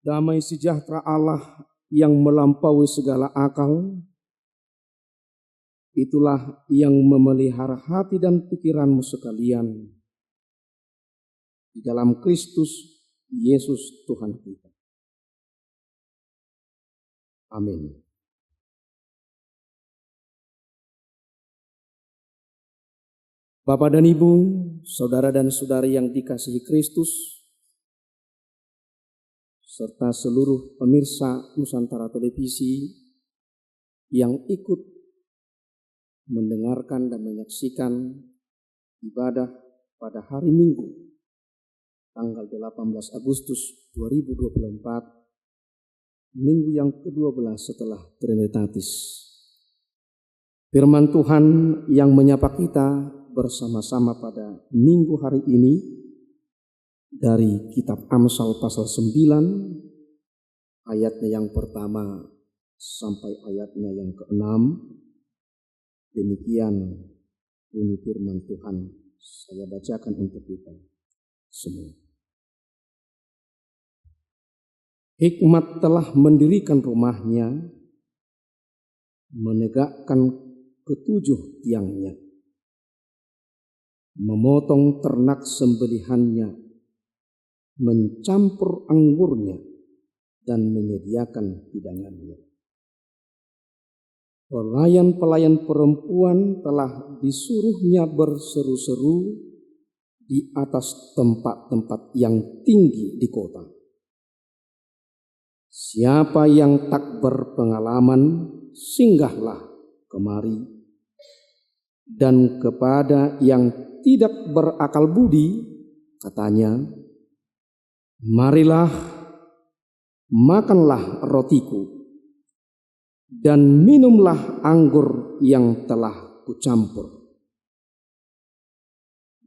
Damai sejahtera Allah yang melampaui segala akal, itulah yang memelihara hati dan pikiranmu sekalian di dalam Kristus Yesus Tuhan kita. Amin. Bapak dan Ibu, saudara dan saudari yang dikasihi Kristus, serta seluruh pemirsa Nusantara Televisi yang ikut mendengarkan dan menyaksikan ibadah pada hari Minggu, tanggal 18 Agustus 2024, Minggu yang ke-12 setelah Trinitatis. Firman Tuhan yang menyapa kita bersama-sama pada minggu hari ini dari kitab Amsal pasal 9 ayatnya yang pertama sampai ayatnya yang ke-6. Demikian bunyi firman Tuhan, saya bacakan untuk kita semua. Hikmat telah mendirikan rumahnya, menegakkan ketujuh tiangnya, memotong ternak sembelihannya, mencampur anggurnya, dan menyediakan hidangannya. Pelayan-pelayan perempuan telah disuruhnya berseru-seru di atas tempat-tempat yang tinggi di kota. Siapa yang tak berpengalaman, singgahlah kemari, dan kepada yang tidak berakal budi, katanya, marilah, makanlah rotiku, dan minumlah anggur yang telah kucampur.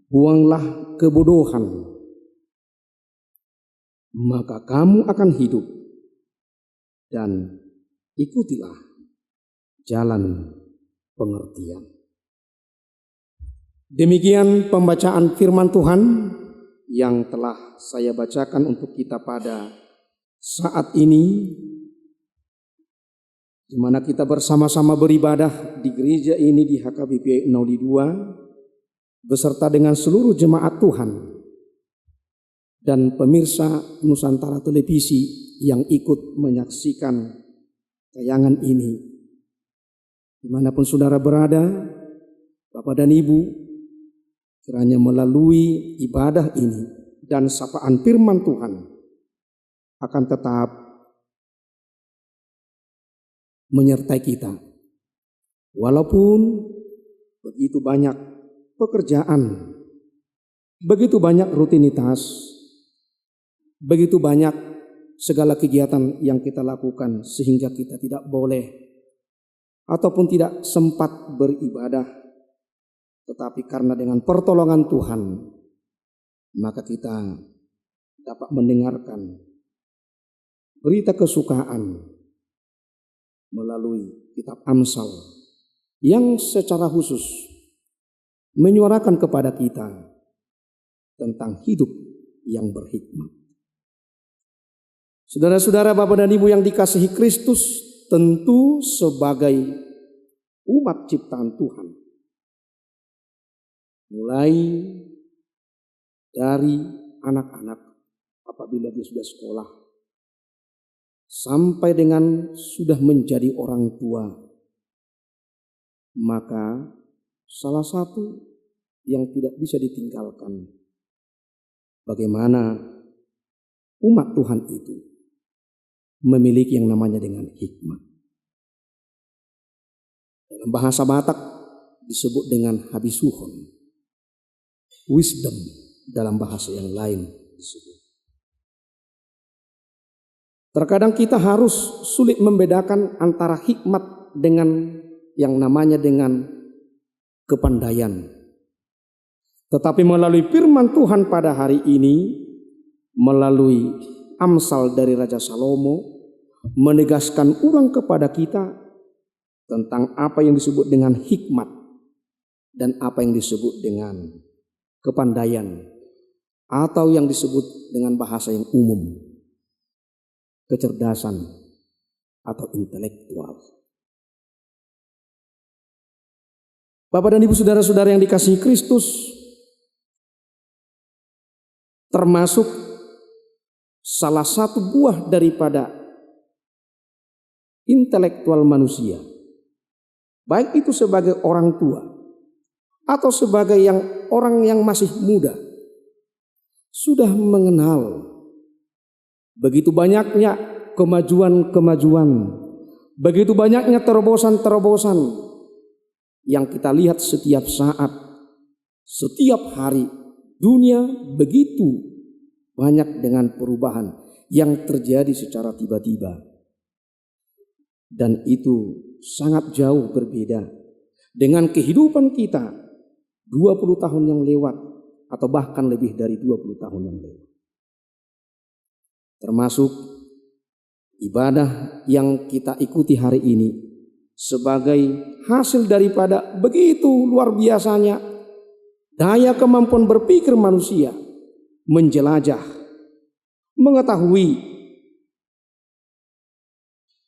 Buanglah kebodohan, maka kamu akan hidup, dan ikutilah jalan pengertian. Demikian pembacaan firman Tuhan yang telah saya bacakan untuk kita pada saat ini, di mana kita bersama-sama beribadah di gereja ini di HKBP 02 beserta dengan seluruh jemaat Tuhan dan pemirsa Nusantara Televisi yang ikut menyaksikan tayangan ini. Dimanapun saudara berada, Bapak dan Ibu, kiranya melalui ibadah ini dan sapaan firman Tuhan akan tetap menyertai kita. Walaupun begitu banyak pekerjaan, begitu banyak rutinitas, begitu banyak segala kegiatan yang kita lakukan sehingga kita tidak boleh ataupun tidak sempat beribadah. Tetapi karena dengan pertolongan Tuhan, maka kita dapat mendengarkan berita kesukaan melalui kitab Amsal yang secara khusus menyuarakan kepada kita tentang hidup yang berhikmat. Saudara-saudara, Bapak dan Ibu yang dikasihi Kristus, tentu sebagai umat ciptaan Tuhan, mulai dari anak-anak apabila dia sudah sekolah, sampai dengan sudah menjadi orang tua, maka salah satu yang tidak bisa ditinggalkan, bagaimana umat Tuhan itu memiliki yang namanya dengan hikmat. Dalam bahasa Batak disebut dengan habisuhon. Wisdom dalam bahasa yang lain disebut. Terkadang kita harus sulit membedakan antara hikmat dengan yang namanya dengan kepandaian. Tetapi melalui firman Tuhan pada hari ini, melalui Amsal dari Raja Salomo, menegaskan ulang kepada kita tentang apa yang disebut dengan hikmat dan apa yang disebut dengan kepandaian atau yang disebut dengan bahasa yang umum. kecerdasan atau intelektual. Bapak dan Ibu saudara-saudara yang dikasihi Kristus, termasuk salah satu buah daripada intelektual manusia, baik itu sebagai orang tua atau sebagai orang yang masih muda, sudah mengenal begitu banyaknya kemajuan-kemajuan, begitu banyaknya terobosan-terobosan yang kita lihat setiap saat, setiap hari. Dunia begitu banyak dengan perubahan yang terjadi secara tiba-tiba. Dan itu sangat jauh berbeda dengan kehidupan kita 20 tahun yang lewat atau bahkan lebih dari 20 tahun yang lewat. Termasuk ibadah yang kita ikuti hari ini sebagai hasil daripada begitu luar biasanya daya kemampuan berpikir manusia menjelajah, mengetahui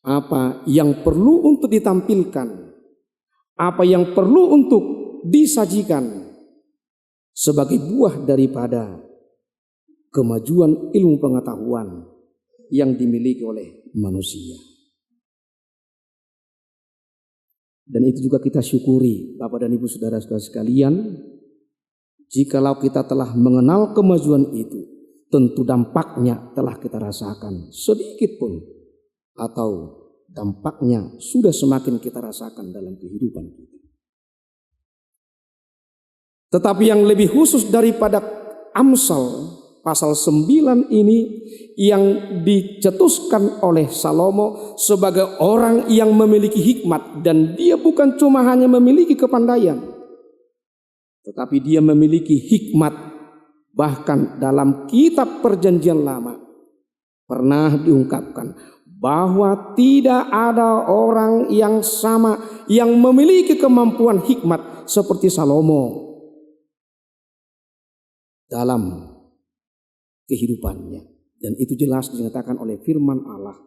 apa yang perlu untuk ditampilkan, apa yang perlu untuk disajikan sebagai buah daripada kemajuan ilmu pengetahuan yang dimiliki oleh manusia. Dan itu juga kita syukuri, Bapak dan Ibu saudara-saudara sekalian, jikalau kita telah mengenal kemajuan itu, tentu dampaknya telah kita rasakan sedikit pun, atau dampaknya sudah semakin kita rasakan dalam kehidupan kita. Tetapi yang lebih khusus daripada Amsal pasal 9 ini yang dicetuskan oleh Salomo sebagai orang yang memiliki hikmat, dan dia bukan cuma hanya memiliki kepandaian, tetapi dia memiliki hikmat. Bahkan dalam kitab Perjanjian Lama pernah diungkapkan bahwa tidak ada orang yang sama yang memiliki kemampuan hikmat seperti Salomo dalam kehidupannya. Dan itu jelas dinyatakan oleh firman Allah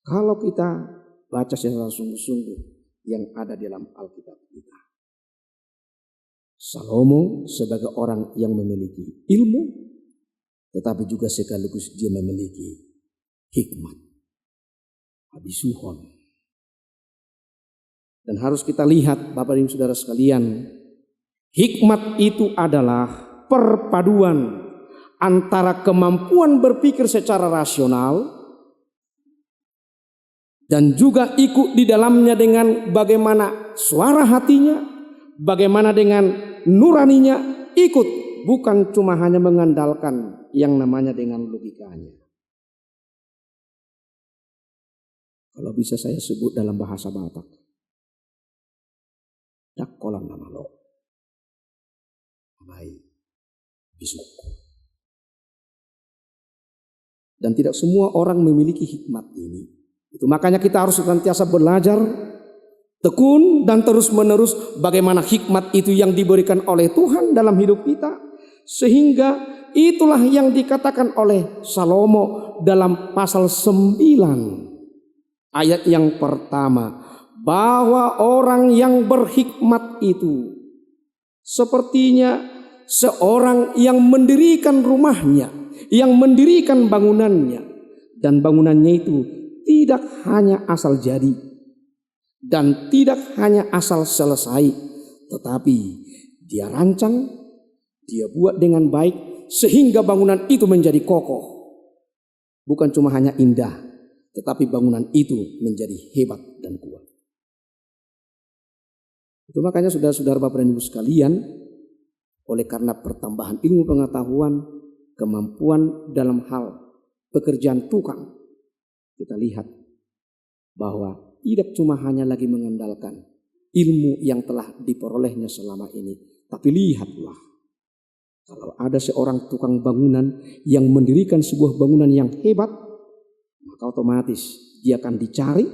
kalau kita baca secara sungguh-sungguh yang ada di dalam Alkitab kita. Salomo sebagai orang yang memiliki ilmu, tetapi juga sekaligus dia memiliki hikmat, abisuhon. Dan harus kita lihat, Bapak dan Saudara sekalian, hikmat itu adalah perpaduan antara kemampuan berpikir secara rasional dan juga ikut di dalamnya dengan bagaimana suara hatinya, bagaimana dengan nuraninya ikut, bukan cuma hanya mengandalkan yang namanya dengan logikanya. Kalau bisa saya sebut dalam bahasa Batak, dakkolan nama lo, baik, bisuku. Dan tidak semua orang memiliki hikmat ini. Itu makanya kita harus senantiasa belajar, tekun dan terus menerus bagaimana hikmat itu yang diberikan oleh Tuhan dalam hidup kita. Sehingga itulah yang dikatakan oleh Salomo dalam pasal 9 ayat yang pertama, bahwa orang yang berhikmat itu sepertinya seorang yang mendirikan rumahnya, yang mendirikan bangunannya, dan bangunannya itu tidak hanya asal jadi dan tidak hanya asal selesai, tetapi dia rancang, dia buat dengan baik sehingga bangunan itu menjadi kokoh. Bukan cuma hanya indah, tetapi bangunan itu menjadi hebat dan kuat. Itu makanya saudara-saudara Bapak dan Ibu sekalian, oleh karena pertambahan ilmu pengetahuan, kemampuan dalam hal pekerjaan tukang, kita lihat bahwa tidak cuma hanya lagi mengandalkan ilmu yang telah diperolehnya selama ini, tapi lihatlah, kalau ada seorang tukang bangunan yang mendirikan sebuah bangunan yang hebat, maka otomatis dia akan dicari,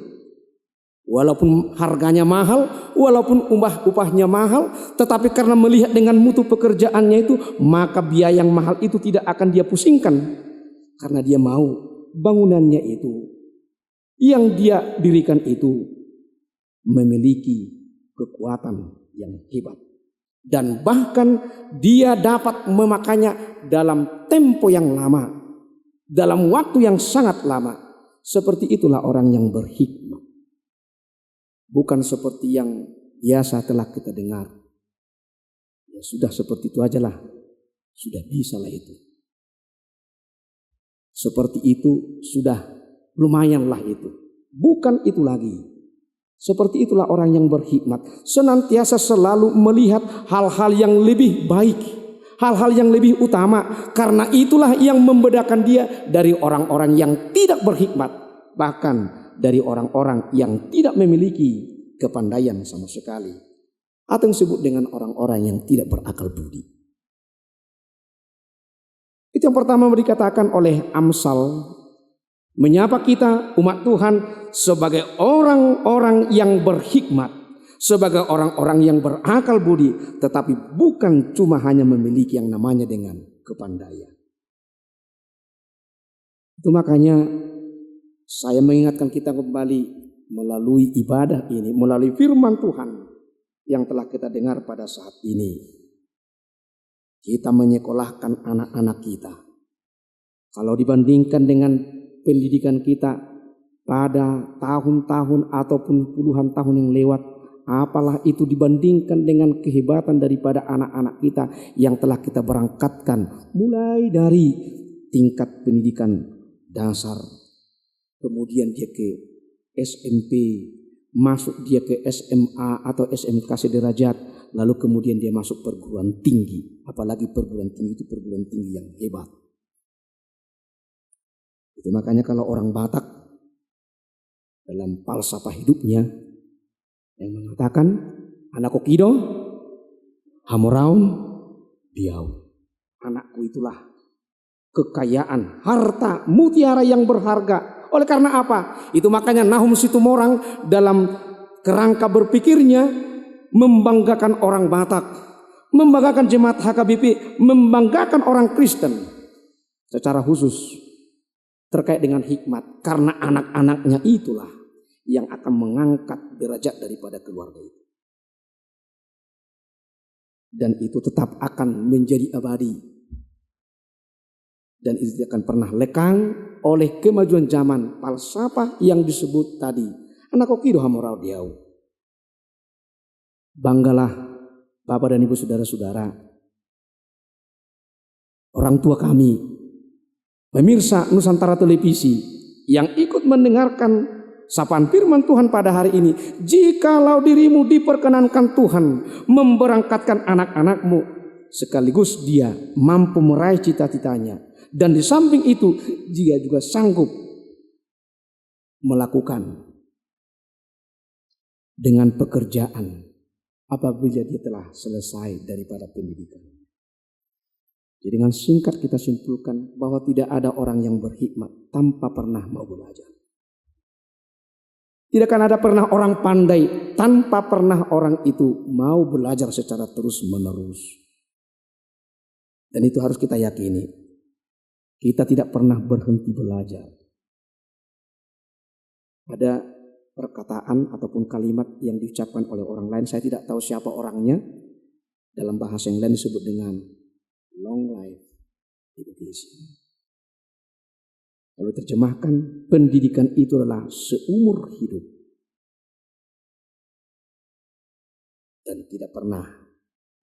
walaupun harganya mahal, walaupun upahnya mahal, tetapi karena melihat dengan mutu pekerjaannya itu, maka biaya yang mahal itu tidak akan dia pusingkan, karena dia mau bangunannya itu yang dia dirikan itu memiliki kekuatan yang hebat. Dan bahkan dia dapat memakainya dalam tempo yang lama, dalam waktu yang sangat lama. Seperti itulah orang yang berhikmat. Bukan seperti yang biasa telah kita dengar. Ya sudah seperti itu ajalah. Sudah bisalah itu. Seperti itu sudah lumayanlah itu. Bukan itu lagi. Seperti itulah orang yang berhikmat. Senantiasa selalu melihat hal-hal yang lebih baik. Hal-hal yang lebih utama. Karena itulah yang membedakan dia dari orang-orang yang tidak berhikmat. Bahkan dari orang-orang yang tidak memiliki kepandaian sama sekali. Atau yang disebut dengan orang-orang yang tidak berakal budi. Itu yang pertama dikatakan oleh Amsal. Menyapa kita umat Tuhan sebagai orang-orang yang berhikmat. Sebagai orang-orang yang berakal budi. Tetapi bukan cuma hanya memiliki yang namanya dengan kepandaian. Itu makanya saya mengingatkan kita kembali melalui ibadah ini, melalui firman Tuhan yang telah kita dengar pada saat ini. Kita menyekolahkan anak-anak kita. Kalau dibandingkan dengan pendidikan kita pada tahun-tahun ataupun puluhan tahun yang lewat, apalah itu dibandingkan dengan kehebatan daripada anak-anak kita yang telah kita berangkatkan mulai dari tingkat pendidikan dasar. Kemudian dia ke SMP, masuk dia ke SMA atau SMK sederajat, lalu kemudian dia masuk perguruan tinggi. Apalagi perguruan tinggi itu perguruan tinggi yang hebat. Itu makanya kalau orang Batak dalam falsafah hidupnya yang mengatakan anak kokido, hamoraun, diau. Anakku itulah kekayaan, harta, mutiara yang berharga. Oleh karena apa? Itu makanya Nahum Situmorang dalam kerangka berpikirnya membanggakan orang Batak, membanggakan jemaat HKBP, membanggakan orang Kristen secara khusus terkait dengan hikmat. Karena anak-anaknya itulah yang akan mengangkat derajat daripada keluarga itu. Dan itu tetap akan menjadi abadi. Dan itu akan pernah lekang oleh kemajuan zaman falsafah yang disebut tadi. Anak kokido hamorau diau. Banggalah Bapak dan Ibu saudara-saudara. Orang tua kami, pemirsa Nusantara Televisi yang ikut mendengarkan sapaan firman Tuhan pada hari ini. Jikalau dirimu diperkenankan Tuhan memberangkatkan anak-anakmu, sekaligus dia mampu meraih cita-citanya. Dan di samping itu dia juga sanggup melakukan dengan pekerjaan apabila dia telah selesai daripada pendidikan. Jadi dengan singkat kita simpulkan bahwa tidak ada orang yang berhikmat tanpa pernah mau belajar. Tidak akan ada pernah orang pandai tanpa pernah orang itu mau belajar secara terus menerus. Dan itu harus kita yakini. Kita tidak pernah berhenti belajar. Ada perkataan ataupun kalimat yang diucapkan oleh orang lain. Saya tidak tahu siapa orangnya. Dalam bahasa yang lain disebut dengan long life education. Kalau terjemahkan, pendidikan itu adalah seumur hidup. Dan tidak pernah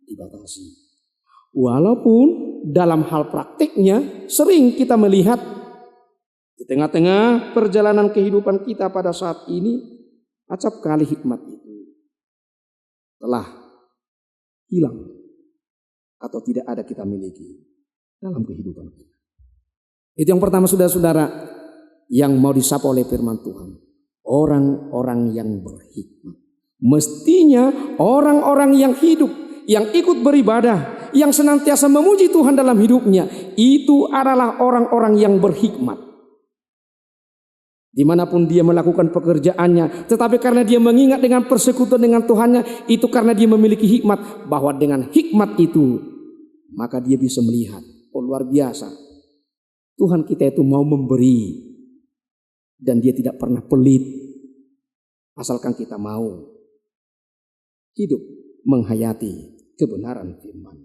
dibatasi. Walaupun dalam hal praktiknya sering kita melihat di tengah-tengah perjalanan kehidupan kita pada saat ini, acap kali hikmat itu telah hilang atau tidak ada kita miliki dalam kehidupan kita. Itu yang pertama saudara-saudara yang mau disapa oleh firman Tuhan. Orang-orang yang berhikmat. Mestinya orang-orang yang hidup, yang ikut beribadah, yang senantiasa memuji Tuhan dalam hidupnya, itu adalah orang-orang yang berhikmat. Dimanapun dia melakukan pekerjaannya, tetapi karena dia mengingat dengan persekutuan dengan Tuhannya, itu karena dia memiliki hikmat, bahwa dengan hikmat itu maka dia bisa melihat, oh luar biasa, Tuhan kita itu mau memberi Dan dia tidak pernah pelit, asalkan kita mau hidup menghayati kebenaran firman.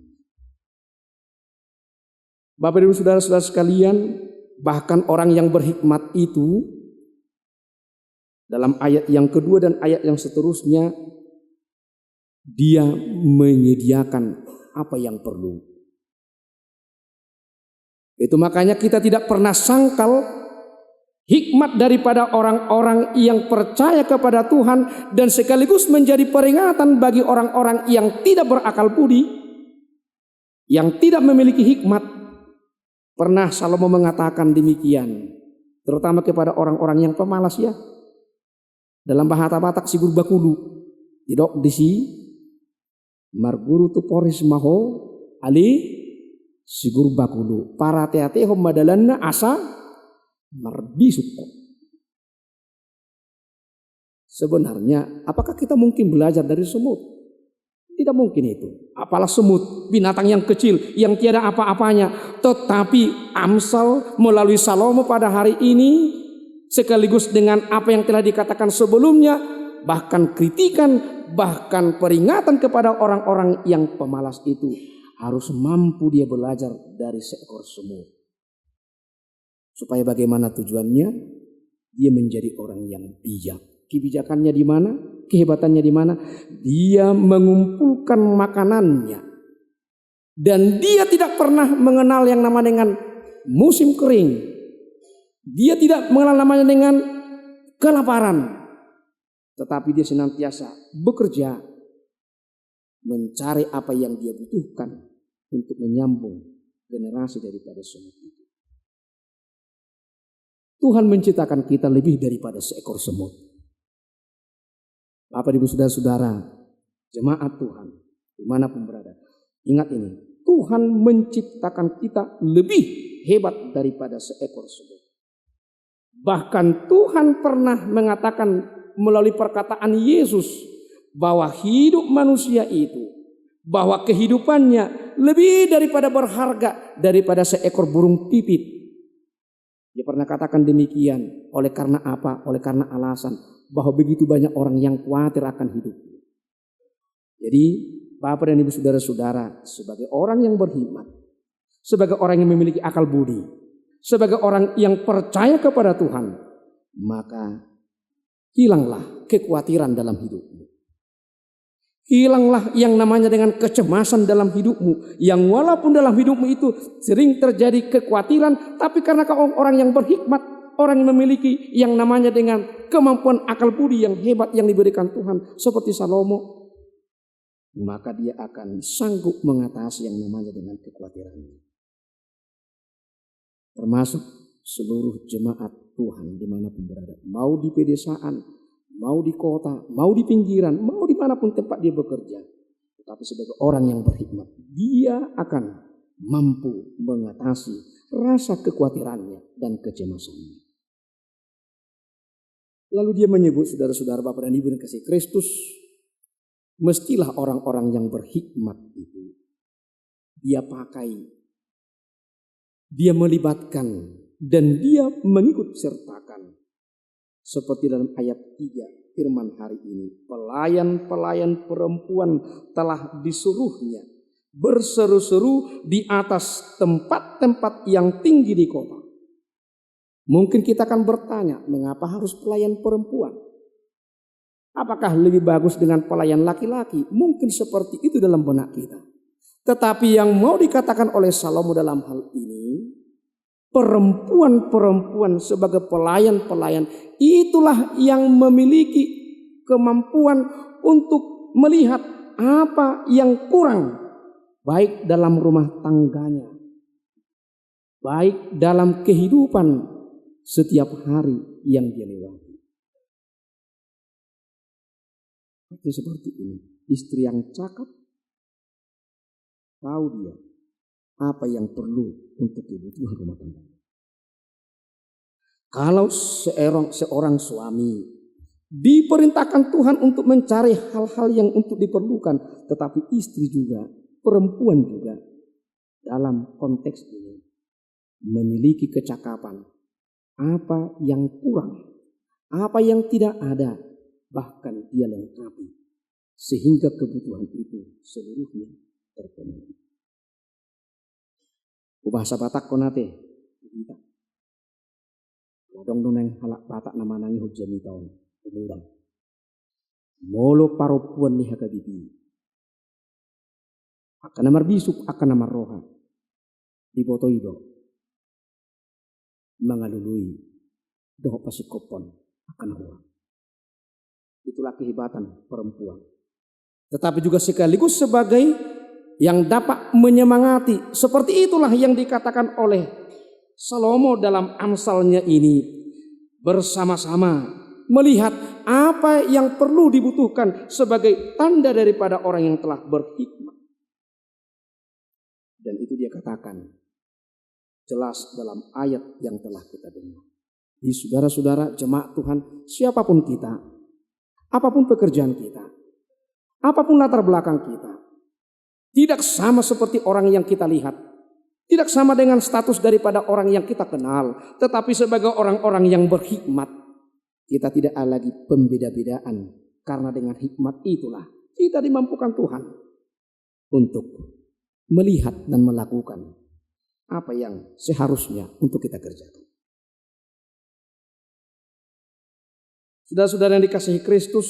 Bapak Ibu saudara-saudara sekalian, bahkan orang yang berhikmat itu dalam ayat yang kedua dan ayat yang seterusnya, dia menyediakan apa yang perlu. Itu makanya kita tidak pernah sangkal hikmat daripada orang-orang yang percaya kepada Tuhan dan sekaligus menjadi peringatan bagi orang-orang yang tidak berakal budi, yang tidak memiliki hikmat. Pernah Salomo mengatakan demikian, terutama kepada orang-orang yang pemalas ya. Dalam bahasa Batak si Gurbakulu, tidak disi marguru tu poris maho ali si Gurbakulu. Para teate madalanna asa marbisuko. Sebenarnya, apakah kita mungkin belajar dari semut? Tidak mungkin itu. Apalah semut, binatang yang kecil, yang tiada apa-apanya. Tetapi Amsal melalui Salomo pada hari ini, sekaligus dengan apa yang telah dikatakan sebelumnya, bahkan kritikan, bahkan peringatan kepada orang-orang yang pemalas itu, harus mampu dia belajar dari seekor semut. Supaya bagaimana tujuannya? Dia menjadi orang yang bijak. Kebijakannya di mana? Kehebatannya di mana? Dia mengumpulkan makanannya. Dan dia tidak pernah mengenal yang nama dengan musim kering. Dia tidak mengenal namanya dengan kelaparan. Tetapi dia senantiasa bekerja mencari apa yang dia butuhkan untuk menyambung generasi daripada semut itu. Tuhan menciptakan kita lebih daripada seekor semut. Bapak Ibu saudara-saudara, jemaat Tuhan, dimanapun berada, ingat ini, Tuhan menciptakan kita lebih hebat daripada seekor semut. Bahkan Tuhan pernah mengatakan melalui perkataan Yesus bahwa hidup manusia itu, bahwa kehidupannya lebih daripada berharga daripada seekor burung pipit. Dia pernah katakan demikian. Oleh karena apa? Oleh karena alasan bahwa begitu banyak orang yang khawatir akan hidupnya. Jadi Bapak dan Ibu saudara-saudara, sebagai orang yang berhikmat, sebagai orang yang memiliki akal budi, sebagai orang yang percaya kepada Tuhan, maka hilanglah kekhawatiran dalam hidupmu. Hilanglah yang namanya dengan kecemasan dalam hidupmu. Yang walaupun dalam hidupmu itu sering terjadi kekhawatiran, tapi karena kau orang yang berhikmat, orang yang memiliki yang namanya dengan kemampuan akal budi yang hebat yang diberikan Tuhan seperti Salomo, maka dia akan sanggup mengatasi yang namanya dengan kekhawatirannya. Termasuk seluruh jemaat Tuhan dimanapun berada, mau di pedesaan, mau di kota, mau di pinggiran, mau dimanapun tempat dia bekerja. Tetapi sebagai orang yang berhikmat, dia akan mampu mengatasi rasa kekhawatirannya dan kecemasannya. Lalu dia menyebut saudara-saudara Bapak dan Ibu yang kasih Kristus, mestilah orang-orang yang berhikmat itu dia pakai, dia melibatkan, dan dia mengikut sertakan. Seperti dalam ayat 3 firman hari ini, pelayan-pelayan perempuan telah disuruhnya berseru-seru di atas tempat-tempat yang tinggi di kota. Mungkin kita akan bertanya, mengapa harus pelayan perempuan? Apakah lebih bagus dengan pelayan laki-laki? Mungkin seperti itu dalam benak kita. Tetapi yang mau dikatakan oleh Salomo dalam hal ini, perempuan-perempuan sebagai pelayan-pelayan, itulah yang memiliki kemampuan untuk melihat apa yang kurang, baik dalam rumah tangganya, baik dalam kehidupan setiap hari yang dia lewati. Itu seperti ini. Istri yang cakap tahu dia apa yang perlu untuk kebutuhan rumah tangga. Kalau seorang suami diperintahkan Tuhan untuk mencari hal-hal yang untuk diperlukan, tetapi istri juga, perempuan juga dalam konteks ini memiliki kecakapan apa yang kurang, apa yang tidak ada, bahkan dia lengkapi sehingga kebutuhan itu seluruhnya terpenuhi. Bahasa Batak konate kita ladong noneng halak Batak nama nangi hujani tahun umurang molo paropuan ni hakabibi akan namar bisuk akan namar roha di boto ido mengalului doh pasikopon akan huang. Itulah kehebatan perempuan. Tetapi juga sekaligus sebagai yang dapat menyemangati. Seperti itulah yang dikatakan oleh Salomo dalam Amsalnya ini. Bersama-sama melihat apa yang perlu dibutuhkan sebagai tanda daripada orang yang telah berhikmat. Dan itu dia katakan jelas dalam ayat yang telah kita dengar. Di saudara-saudara jemaat Tuhan, siapapun kita, apapun pekerjaan kita, apapun latar belakang kita, tidak sama seperti orang yang kita lihat, tidak sama dengan status daripada orang yang kita kenal, tetapi sebagai orang-orang yang berhikmat, kita tidak ada lagi pembeda-bedaan, karena dengan hikmat itulah kita dimampukan Tuhan untuk melihat dan melakukan apa yang seharusnya untuk kita kerjakan. Saudara-saudara yang dikasihi Kristus,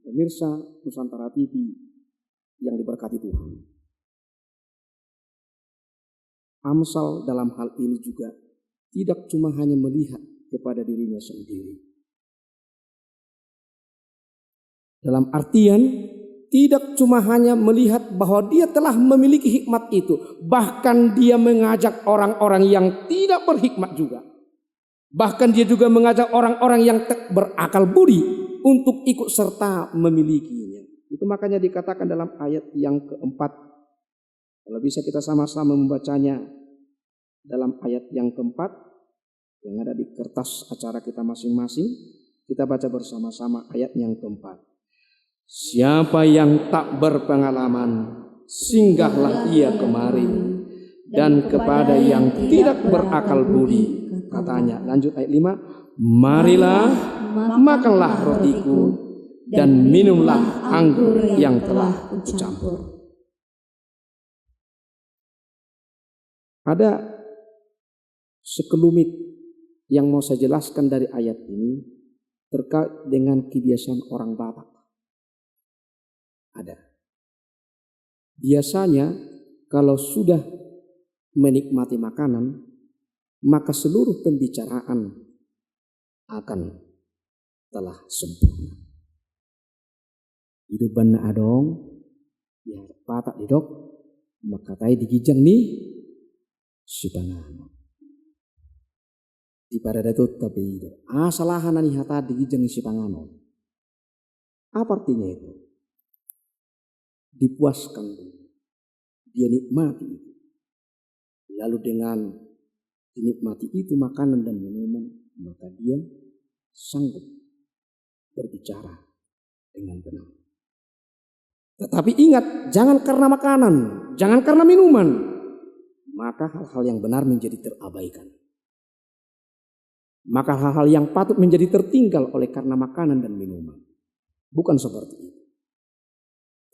pemirsa Nusantara TV yang diberkati Tuhan. Amsal dalam hal ini juga tidak cuma hanya melihat kepada dirinya sendiri. Dalam artian tidak cuma hanya melihat bahwa dia telah memiliki hikmat itu, bahkan dia mengajak orang-orang yang tidak berhikmat juga. Bahkan dia juga mengajak orang-orang yang berakal budi untuk ikut serta memilikinya. Itu makanya dikatakan dalam ayat yang keempat. Kalau bisa kita sama-sama membacanya dalam ayat yang keempat yang ada di kertas acara kita masing-masing. Kita baca bersama-sama ayat yang keempat. Siapa yang tak berpengalaman, singgahlah ia kemari. Dan kepada yang tidak berakal budi, katanya, lanjut ayat 5, marilah, makanlah rotiku, dan minumlah anggur yang telah kucampur. Ada sekelumit yang mau saya jelaskan dari ayat ini terkait dengan kebiasaan orang Batak. Ada. Biasanya kalau sudah menikmati makanan, maka seluruh pembicaraan akan telah sempurna. Hidup bana adong, ya Batak didok, maka tai digijang nih si pangan. Di pada itu tapi itu, salahan ani hata digijang si panganon. Apa artinya itu? Dipuaskan, dia nikmati itu. Lalu dengan dinikmati itu makanan dan minuman, maka dia sanggup berbicara dengan benar. Tetapi ingat, jangan karena makanan, jangan karena minuman, maka hal-hal yang benar menjadi terabaikan. Maka hal-hal yang patut menjadi tertinggal oleh karena makanan dan minuman. Bukan seperti itu.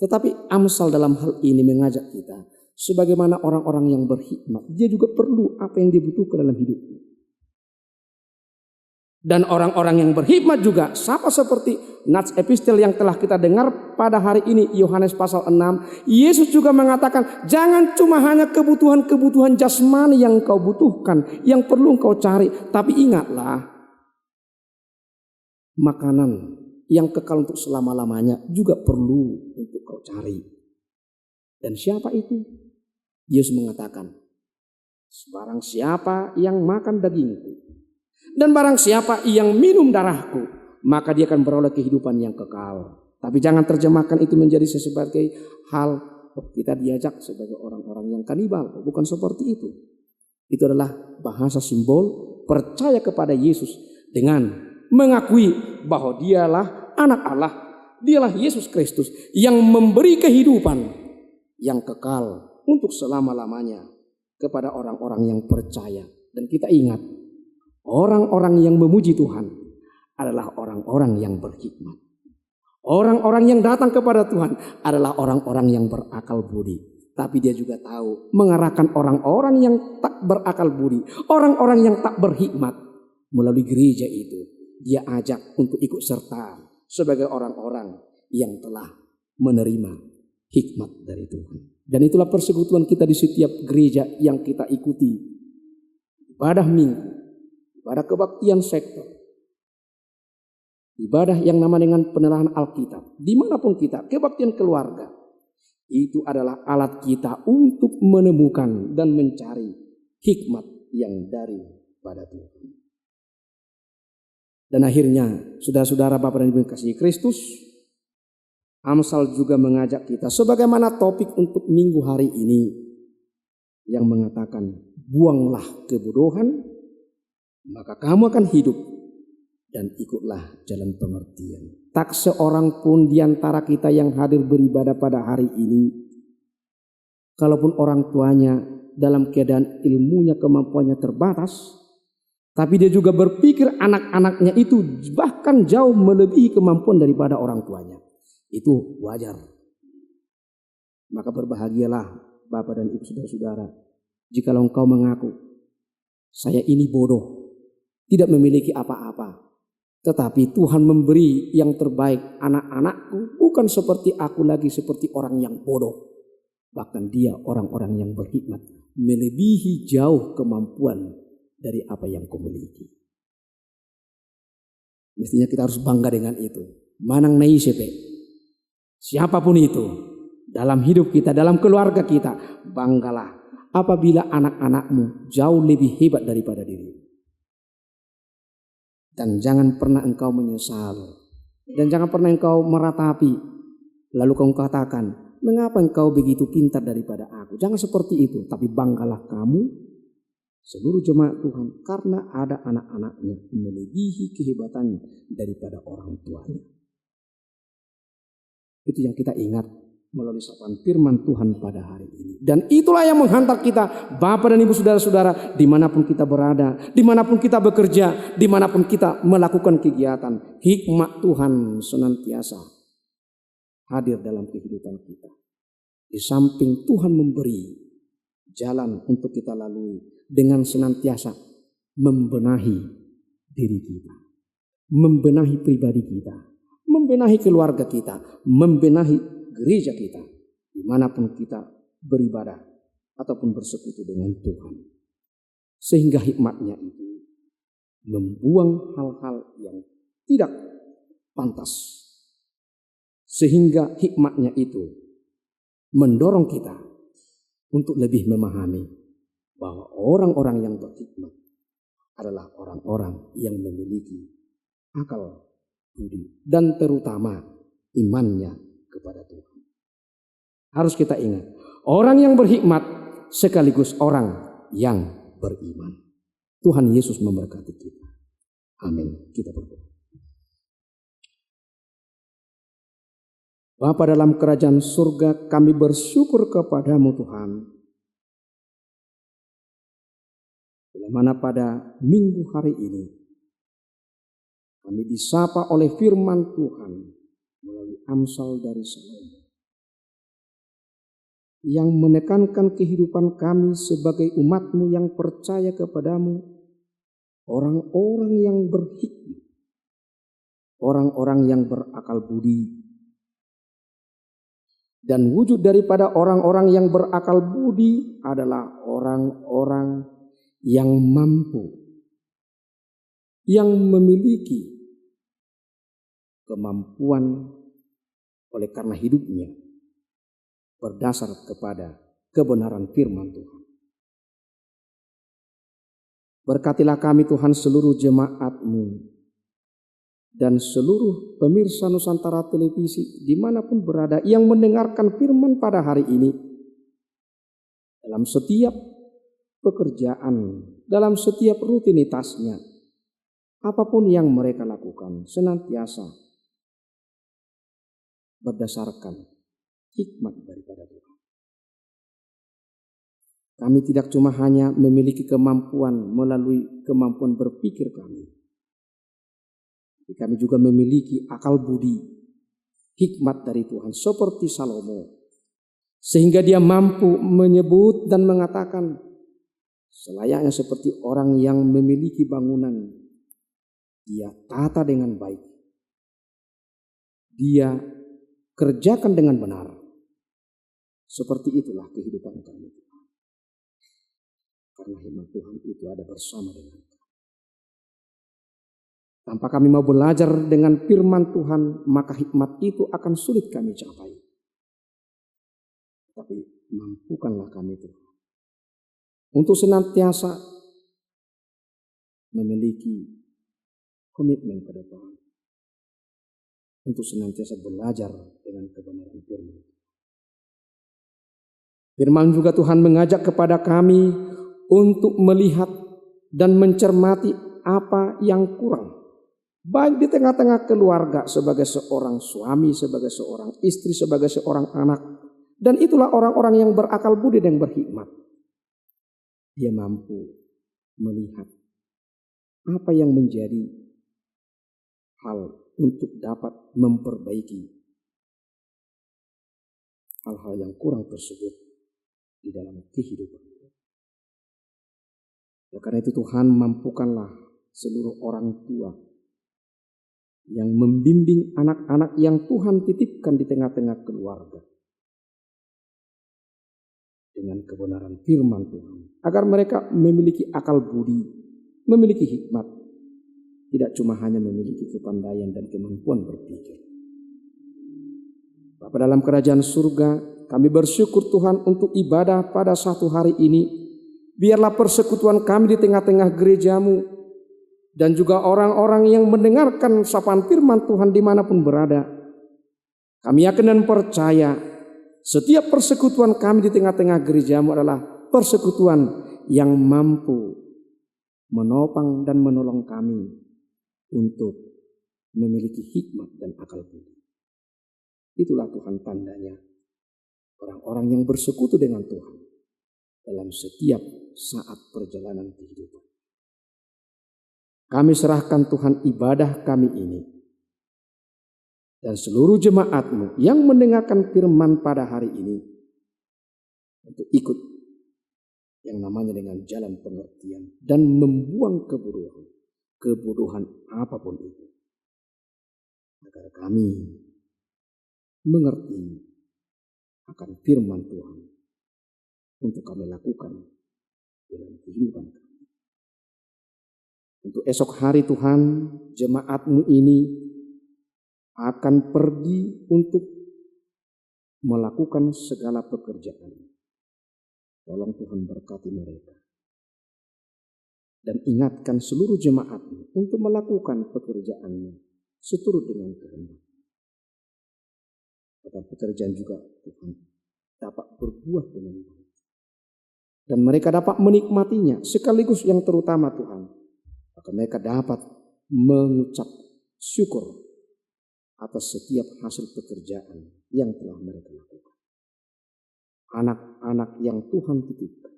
Tetapi Amsal dalam hal ini mengajak kita, sebagaimana orang-orang yang berhikmat, dia juga perlu apa yang dibutuhkan dalam hidupnya. Dan orang-orang yang berhikmat juga sama seperti nats epistel yang telah kita dengar pada hari ini, Yohanes pasal 6. Yesus juga mengatakan, jangan cuma hanya kebutuhan-kebutuhan jasmani yang kau butuhkan, yang perlu kau cari. Tapi ingatlah, makanan yang kekal untuk selama-lamanya juga perlu untuk kau cari. Dan siapa itu? Yesus mengatakan, barang siapa yang makan dagingku dan barang siapa yang minum darahku, maka dia akan beroleh kehidupan yang kekal. Tapi jangan terjemahkan itu menjadi sebagai hal kita diajak sebagai orang-orang yang kanibal. Bukan seperti itu. Itu adalah bahasa simbol percaya kepada Yesus dengan mengakui bahwa dialah anak Allah, dialah Yesus Kristus yang memberi kehidupan yang kekal untuk selama-lamanya kepada orang-orang yang percaya Dan kita ingat, orang-orang yang memuji Tuhan adalah orang-orang yang berhikmat. Orang-orang yang datang kepada Tuhan adalah orang-orang yang berakal budi. Tapi dia juga tahu mengarahkan orang-orang yang tak berakal budi, orang-orang yang tak berhikmat melalui gereja itu. Dia ajak untuk ikut serta sebagai orang-orang yang telah menerima hikmat dari Tuhan. Dan itulah persekutuan kita di setiap gereja yang kita ikuti. Ibadah minggu, ibadah kebaktian sektor, ibadah yang nama dengan penelahan Alkitab. Dimanapun kita, kebaktian keluarga. Itu adalah alat kita untuk menemukan dan mencari hikmat yang daripada Tuhan. Dan akhirnya, saudara-saudara Bapak dan Ibu yang kasih Kristus, Amsal juga mengajak kita sebagaimana topik untuk minggu hari ini yang mengatakan, buanglah kebodohan, maka kamu akan hidup, dan ikutlah jalan pengertian. Tak seorang pun di antara kita yang hadir beribadah pada hari ini, kalaupun orang tuanya dalam keadaan ilmunya, kemampuannya terbatas, tapi dia juga berpikir anak-anaknya itu bahkan jauh melebihi kemampuan daripada orang tuanya. Itu wajar. Maka berbahagialah Bapak dan Ibu saudara-saudara, jikalau engkau mengaku, saya ini bodoh, tidak memiliki apa-apa. Tetapi Tuhan memberi yang terbaik anak-anakku, bukan seperti aku lagi seperti orang yang bodoh. Bahkan dia orang-orang yang berhikmat, melebihi jauh kemampuan dari apa yang kau miliki. Mestinya kita harus bangga dengan itu. Manang naisepe, siapapun itu, dalam hidup kita, dalam keluarga kita, banggalah apabila anak-anakmu jauh lebih hebat daripada dirimu. Dan jangan pernah engkau menyesal. Dan jangan pernah engkau meratapi. Lalu kau katakan, mengapa engkau begitu pintar daripada aku? Jangan seperti itu. Tapi banggalah kamu, seluruh jemaat Tuhan, karena ada anak-anaknya melebihi kehebatan daripada orang tuanya. Itu yang kita ingat melalui sapaan firman Tuhan pada hari ini. Dan itulah yang menghantar kita, Bapak dan Ibu saudara-saudara, dimanapun kita berada, dimanapun kita bekerja, dimanapun kita melakukan kegiatan. Hikmat Tuhan senantiasa hadir dalam kehidupan kita. Di samping Tuhan memberi jalan untuk kita lalui, dengan senantiasa membenahi diri kita, membenahi pribadi kita, membenahi keluarga kita, membenahi gereja kita, dimanapun kita beribadah ataupun bersekutu dengan Tuhan. Sehingga hikmatnya itu membuang hal-hal yang tidak pantas. Sehingga hikmatnya itu mendorong kita untuk lebih memahami bahwa orang-orang yang berhikmat adalah orang-orang yang memiliki akal budi dan terutama imannya kepada Tuhan. Harus kita ingat, orang yang berhikmat sekaligus orang yang beriman. Tuhan Yesus memberkati kita. Amin. Kita berdoa. Bapa dalam kerajaan surga, kami bersyukur kepadamu Tuhan. Bila mana pada minggu hari ini kami disapa oleh firman Tuhan melalui Amsal dari Salomo yang menekankan kehidupan kami sebagai umat-Mu yang percaya kepadamu, orang-orang yang berhikmat, orang-orang yang berakal budi, dan wujud daripada orang-orang yang berakal budi adalah orang-orang yang mampu, yang memiliki kemampuan oleh karena hidupnya berdasar kepada kebenaran firman Tuhan. Berkatilah kami Tuhan seluruh jemaat-Mu dan seluruh pemirsa Nusantara Televisi dimanapun berada yang mendengarkan firman pada hari ini. Dalam setiap pekerjaan, dalam setiap rutinitasnya, apapun yang mereka lakukan senantiasa berdasarkan hikmat daripada Tuhan. Kami tidak cuma hanya memiliki kemampuan melalui kemampuan berpikir kami. Kami juga memiliki akal budi, hikmat dari Tuhan seperti Salomo. Sehingga dia mampu menyebut dan mengatakan selayaknya seperti orang yang memiliki bangunan. Dia tata dengan baik. Dia kerjakan dengan benar. Seperti itulah kehidupan kami. Karena firman Tuhan itu ada bersama dengan kami. Tanpa kami mau belajar dengan firman Tuhan, maka hikmat itu akan sulit kami capai. Tapi mampukanlah kami Tuhan untuk senantiasa memiliki komitmen ke depan, untuk senantiasa belajar dengan kebenaran firman. Firman juga Tuhan mengajak kepada kami untuk melihat dan mencermati apa yang kurang. Baik di tengah-tengah keluarga sebagai seorang suami, sebagai seorang istri, sebagai seorang anak. Dan itulah orang-orang yang berakal budi dan berhikmat. Dia mampu melihat apa yang menjadi hal untuk dapat memperbaiki hal-hal yang kurang tersebut di dalam kehidupan. Ya, karena itu Tuhan mampukanlah seluruh orang tua yang membimbing anak-anak yang Tuhan titipkan di tengah-tengah keluarga dengan kebenaran firman Tuhan, agar mereka memiliki akal budi, memiliki hikmat, tidak cuma hanya memiliki kepandaian dan kemampuan berpikir. Bapa dalam kerajaan surga, kami bersyukur Tuhan untuk ibadah pada satu hari ini. Biarlah persekutuan kami di tengah-tengah gerejamu dan juga orang-orang yang mendengarkan sapaan firman Tuhan dimanapun berada. Kami yakin dan percaya setiap persekutuan kami di tengah-tengah gerejamu adalah persekutuan yang mampu menopang dan menolong kami untuk memiliki hikmat dan akal budi. Itulah Tuhan tandanya orang-orang yang bersekutu dengan Tuhan dalam setiap saat perjalanan kehidupan. Kami serahkan Tuhan ibadah kami ini dan seluruh jemaat-Mu yang mendengarkan firman pada hari ini untuk ikut yang namanya dengan jalan pengertian dan membuang kebodohan apapun itu, agar kami mengerti akan firman Tuhan untuk kami lakukan dalam kehidupan kami. Untuk esok hari Tuhan, jemaat-Mu ini akan pergi untuk melakukan segala pekerjaan. Tolong Tuhan berkati mereka. Dan ingatkan seluruh jemaat-Mu untuk melakukan pekerjaannya seturut dengan kehendak. Tetapi pekerjaan juga Tuhan dapat berbuah dengan baik. Dan mereka dapat menikmatinya sekaligus yang terutama Tuhan. Maka mereka dapat mengucap syukur atas setiap hasil pekerjaan yang telah mereka lakukan. Anak-anak yang Tuhan titipkan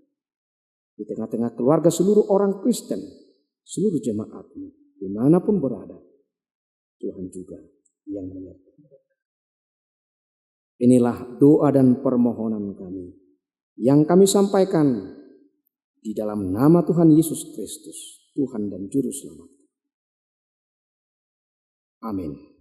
di tengah-tengah keluarga seluruh orang Kristen, seluruh jemaat-Mu dimanapun berada, Tuhan juga yang menyertai mereka. Inilah doa dan permohonan kami yang kami sampaikan di dalam nama Tuhan Yesus Kristus, Tuhan dan Juru Selamat. Amin.